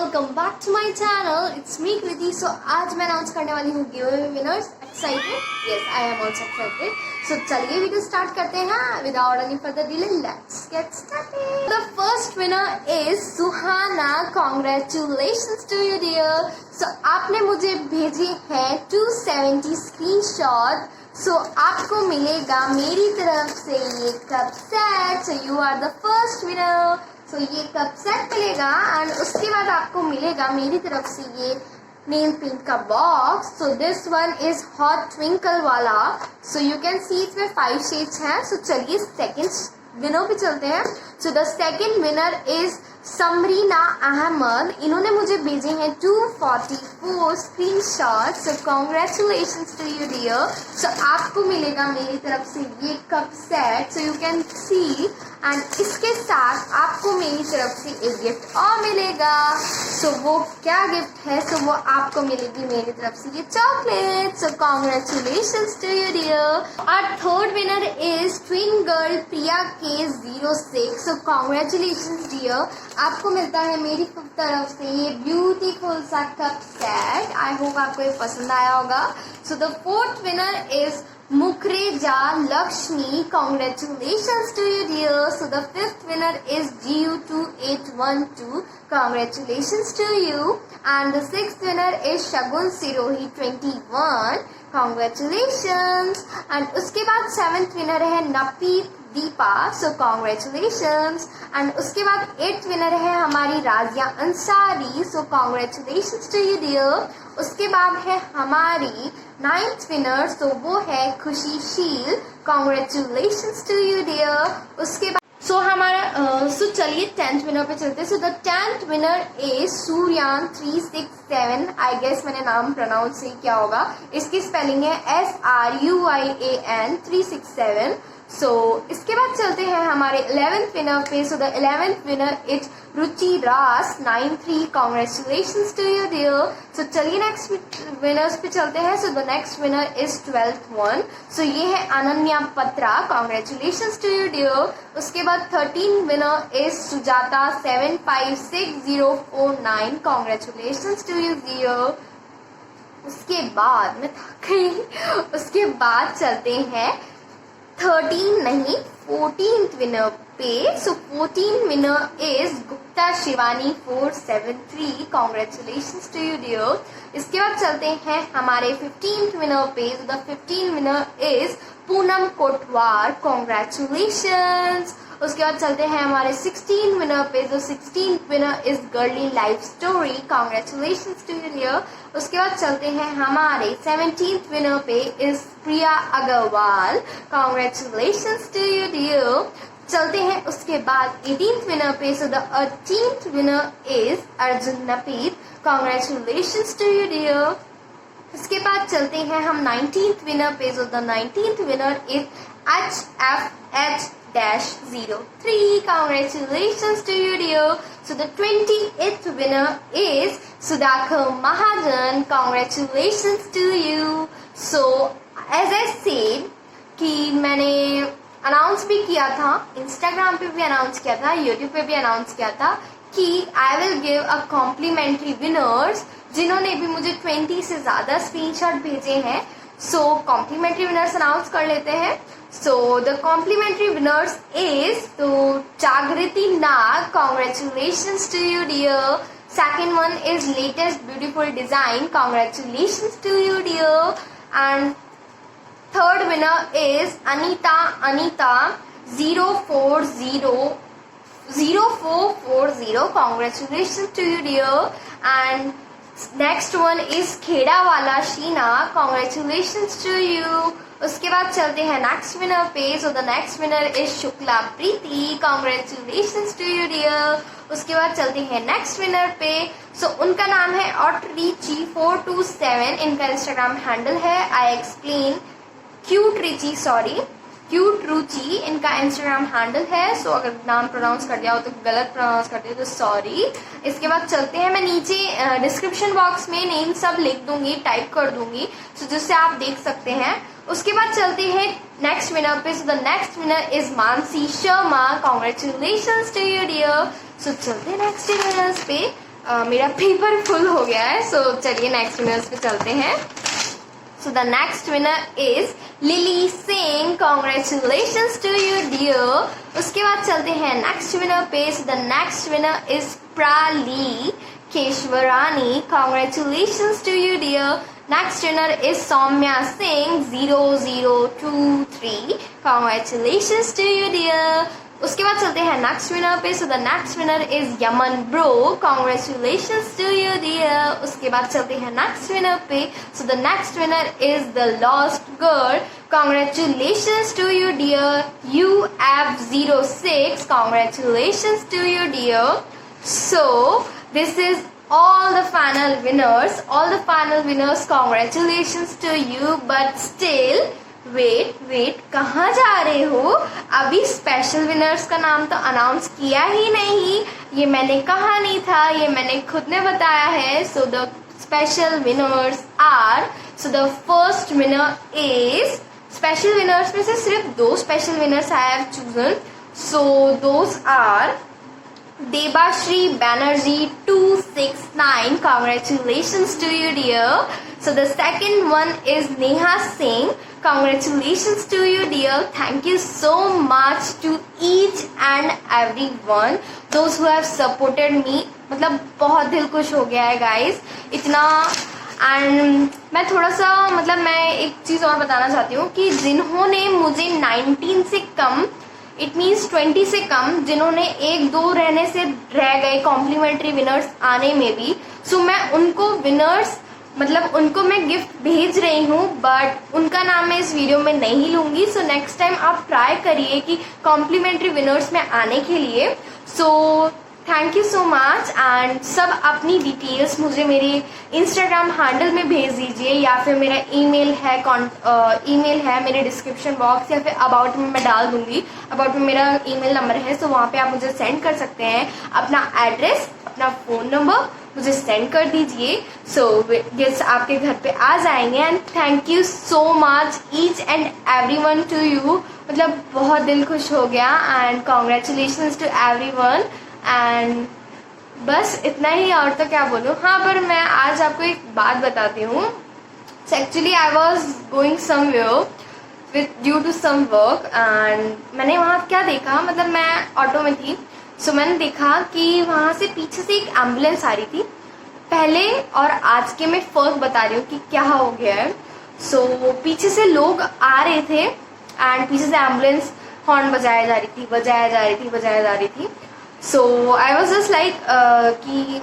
Welcome back to my channel, it's me Kriti. So आज मैं announce करने वाली हूँ giveaway winners. Excited? Yes, I am also excited. So चलिए वीडियो स्टार्ट करते हैं without any further delay. Let's get started. The first winner is Suhana. Congratulations to you dear. So आपने मुझे भेजे हैं 270 स्क्रीनशॉट। सो आपको मिलेगा मेरी तरफ से ये cup set. So you are the first winner. So ये कप सेट मिलेगा एंड उसके बाद आपको मिलेगा मेरी तरफ से ये नेल पेंट का box. So this one is hot twinkle वाला। सो यू कैन सी इसमें 5 शेड्स हैं। सो चलिए सेकंड विनर पे चलते हैं। So the second winner is samreenahmed। इन्होंने मुझे भेजे हैं 244 screenshot. So congratulations to you dear. So आपको मिलेगा मेरी तरफ से ये cup set. So you can see and इसके साथ आपको मेरी तरफ से एक गिफ्ट और मिलेगा। सो वो क्या गिफ्ट है? सो वो आपको मिलेगी मेरी तरफ से ये chocolate. So congratulations to you dear. और third winner is twin girl Priya K 06। So congratulations dear. आपको मिलता है मेरी तरफ से ये ब्यूटीफुल सा कप सेट। आई होप आपको ये पसंद आया होगा। So the fourth winner is mukherjeerajlakshmi। Congratulations to you dear. So the fifth winner is GU2812. Congratulations to you. And the sixth winner is Shagun Sirohi 21. Congratulations. And उसके बाद seventh winner है napeetdeepa. So congratulations. And उसके बाद eighth winner है हमारी राजिया Ansari. So congratulations to you dear. उसके बाद है हमारी 9th विनर। सो वो है Khushisheel. Congratulations to you dear. उसके बाद सो चलिए 10th विनर पे चलते हैं। So the 10th winner is Suryan 367। I guess मैंने नाम प्रोनाउंस सही किया होगा। इसकी स्पेलिंग है SRUIAN 367। सो इसके बाद चलते हैं हमारे 11th विनर पे। So the 11th winner is Ruchi Ras 93। Congratulations to you dear. So चलिए नेक्स्ट विनर्स पे चलते हैं। So the next winner is 12th one. So ये है ananyapatra। Congratulations to you dear. उसके बाद 13th winner is Sujata 756049। Congratulations to you dear. उसके बाद मैं थक गई। उसके बाद चलते हैं 14th विनर पे। So 14th winner is Gupta Shivani 473। Congratulations to you dear. इसके बाद चलते हैं हमारे 15th विनर पे। द 15th विनर इज पुमाnkotwar। कॉन्ग्रेचुलेशंस। उसके बाद चलते हैं हमारे 16th विनर पे। The 16th winner is girly life story. Congratulations to you dear. उसके बाद चलते हैं हमारे 17th विनर पे is Priya Agarwal. Congratulations to you dear. चलते हैं उसके बाद 18th विनर पे। So the 18th winner is Arjunnapet. Congratulations to you dear. इसके बाद चलते हैं हम 19th विनर पे। So the 19th winner is HFH-03। Congratulations to you dear. So the 28th winner is Sudhakar Mahajan. Congratulations to you. So as I said कि मैंने announce भी किया था, इंस्टाग्राम पे भी अनाउंस किया था, यूट्यूब पे भी अनाउंस किया था कि I will give a complimentary winners जिन्होंने भी मुझे 20 से ज्यादा स्क्रीनशॉट भेजे हैं। सो कॉम्प्लीमेंट्री विनर्स अनाउंस कर लेते हैं। So the complimentary winners is to Jagriti Nag. Congratulations to you dear. Second one is latest beautiful design. Congratulations to you dear. And third winner is Anita 0440. Congratulations to you dear. And next one is khedawalasheena. Congratulations to you. उसके बाद चलते हैं next winner पे। So the next winner is Shukla Preeti. Congratulations to you dear. उसके बाद चलते हैं next winner पे। सो उनका नाम है ऑटरीची 427। इनका इंस्टाग्राम हैंडल है आई एक्सप्लेन क्यूट रुचि इनका इंस्टाग्राम हैंडल है। सो अगर नाम प्रोनाउंस कर दिया हो तो गलत प्रोनाउंस कर दिया तो सॉरी। इसके बाद चलते हैं, मैं नीचे डिस्क्रिप्शन बॉक्स में नेम सब लिख दूंगी, टाइप कर दूंगी, सो जिससे आप देख सकते हैं। उसके बाद चलते हैं नेक्स्ट विनर पे। So the next winner is मानसीशर्मा। Congratulations to you dear. सो चलते हैं नेक्स्ट विनर्स पे। मेरा पेपर फुल हो गया है। सो चलिए नेक्स्ट विनर्स पे चलते हैं। So the next winner is Lily Singh, congratulations to you dear. उसके बाद चलते हैं नेक्स्ट विनर पे। So the next winner is pralikesharwani, congratulations to you dear. Next winner is Soumya Singh 0023, congratulations to you dear. उसके बाद चलते हैं next winner पे। So the next winner is yamanbro, congratulations to you dear. उसके बाद चलते हैं next winner पे। So the next winner is thelostgirl, congratulations to you dear. UF06, congratulations to you dear. So this is all the final winners. Congratulations to you. But still wait, कहाँ जा रहे हो? अभी स्पेशल विनर्स का नाम तो announce किया ही नहीं। ये मैंने कहा नहीं था, ये मैंने खुद ने बताया है। So the special winners are, so the first winner is, special winners में से सिर्फ 2 special winners I have chosen. So those are Debashri Banerjee 269, congratulations to you dear. So the second one is nehasingh, congratulations to you dear. Thank you so much to each and everyone those who have supported me. मतलब बहुत दिल खुश हो गया है guys इतना। And मैं थोड़ा सा मैं एक चीज़ और बताना चाहती हूँ कि जिन्होंने मुझे 19 से कम, इट मीन्स 20 से कम, जिन्होंने 1-2 रहने से रह गए कॉम्प्लीमेंट्री विनर्स आने में भी, सो मैं उनको विनर्स उनको मैं गिफ्ट भेज रही हूँ, बट उनका नाम मैं इस वीडियो में नहीं लूँगी। सो नेक्स्ट टाइम आप ट्राई करिए कि कॉम्प्लीमेंट्री विनर्स में आने के लिए। सो thank you so much. And सब अपनी डिटेल्स मुझे मेरे इंस्टाग्राम हैंडल में भेज दीजिए, या फिर मेरा ईमेल है मेरे डिस्क्रिप्शन बॉक्स, या फिर अबाउट में मैं डाल दूंगी। अबाउट में मेरा ईमेल नंबर है, सो वहाँ पे आप मुझे सेंड कर सकते हैं अपना एड्रेस, अपना फ़ोन नंबर मुझे सेंड कर दीजिए। सो गिफ्ट्स आपके घर पे आ जाएंगे। And thank you so much each and everyone to you. बहुत दिल खुश हो गया। And congratulations to everyone. And बस इतना ही, और तो क्या बोलूँ। हाँ, पर मैं आज आपको एक बात बताती हूँ। So actually I was going somewhere with due to some work, and मैंने वहाँ क्या देखा, मैं ऑटो में थी। सो मैंने देखा कि वहाँ से पीछे से एक एम्बुलेंस आ रही थी। पहले और आज के मैं फर्क बता रही हूँ कि क्या हो गया है। सो पीछे से लोग आ रहे थे एंड पीछे से एम्बुलेंस हॉर्न बजाया जा रही थी। सो आई वॉज जस्ट लाइक कि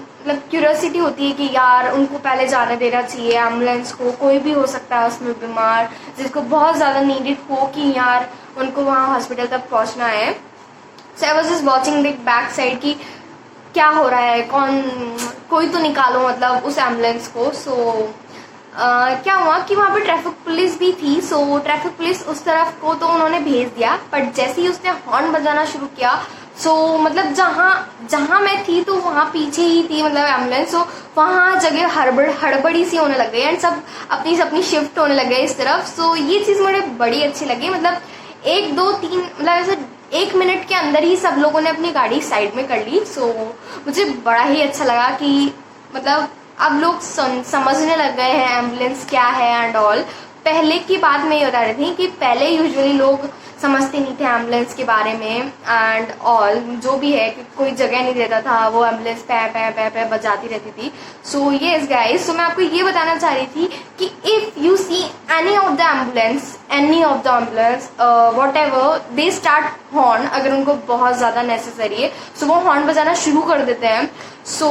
क्यूरियोसिटी होती है कि यार उनको पहले जाने देना चाहिए एम्बुलेंस को। कोई भी हो सकता है उसमें बीमार, जिसको बहुत ज़्यादा नीडेड हो कि यार उनको वहाँ हॉस्पिटल तक पहुँचना है। So I was just watching the back side कि क्या हो रहा है, कोई तो निकालो उस एम्बुलेंस को। सो क्या हुआ कि वहाँ पे ट्रैफिक पुलिस भी थी। सो ट्रैफिक पुलिस उस तरफ को तो उन्होंने भेज दिया, बट जैसे ही उसने हॉर्न बजाना शुरू किया, सो जहाँ मैं थी तो वहाँ पीछे ही थी एम्बुलेंस। सो वहाँ जगह हड़बड़ी सी होने लग गई एंड सब अपनी शिफ्ट होने लग गए इस तरफ। सो ये चीज़ मुझे बड़ी अच्छी लगी। 1 2 3 ऐसे 1 मिनट के अंदर ही सब लोगों ने अपनी गाड़ी साइड में कर ली। सो मुझे बड़ा ही अच्छा लगा कि अब लोग समझने लग गए हैं एम्बुलेंस क्या है एंड ऑल। पहले की बात मैं ये बता रही थी कि पहले यूजुअली लोग समझते नहीं थे एम्बुलेंस के बारे में एंड ऑल, जो भी है कि कोई जगह नहीं देता था, वो एम्बुलेंस पे बजाती रहती थी। सो येस गाइस, सो मैं आपको ये बताना चाह रही थी कि if you see any of the ambulance what ever they start horn, अगर उनको बहुत ज़्यादा नेसेसरी है सो वो हॉर्न बजाना शुरू कर देते हैं। सो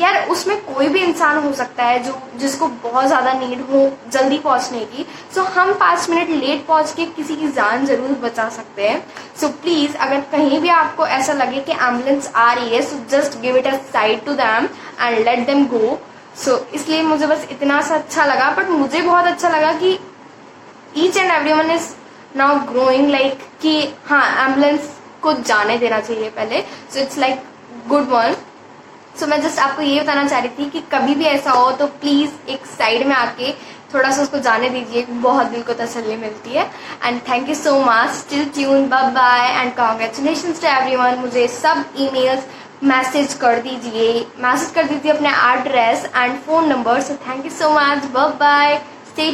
यार उसमें कोई भी इंसान हो सकता है जिसको बहुत ज़्यादा नीड हो जल्दी पहुंचने की। सो हम 5 मिनट लेट पहुंच के किसी की जान ज़रूर बचा सकते हैं। सो प्लीज़ अगर कहीं भी आपको ऐसा लगे कि एम्बुलेंस आ रही है, so just give it a side to them and let them go. So इसलिए मुझे बस इतना सा अच्छा लगा, बट मुझे बहुत अच्छा लगा कि each and everyone is now growing like कि हाँ एम्बुलेंस को जाने देना चाहिए पहले। So it's like good one. So मैं जस्ट आपको ये बताना चाह रही थी कि कभी भी ऐसा हो तो प्लीज़ एक साइड में आके थोड़ा सा उसको जाने दीजिए, बहुत दिल को तसल्ली मिलती है। And thank you so much, still tune, bye bye and congratulations to everyone. मुझे सब ईमेल्स मैसेज कर दीजिए अपने address and phone number. So thank you so much. Bye bye. Stay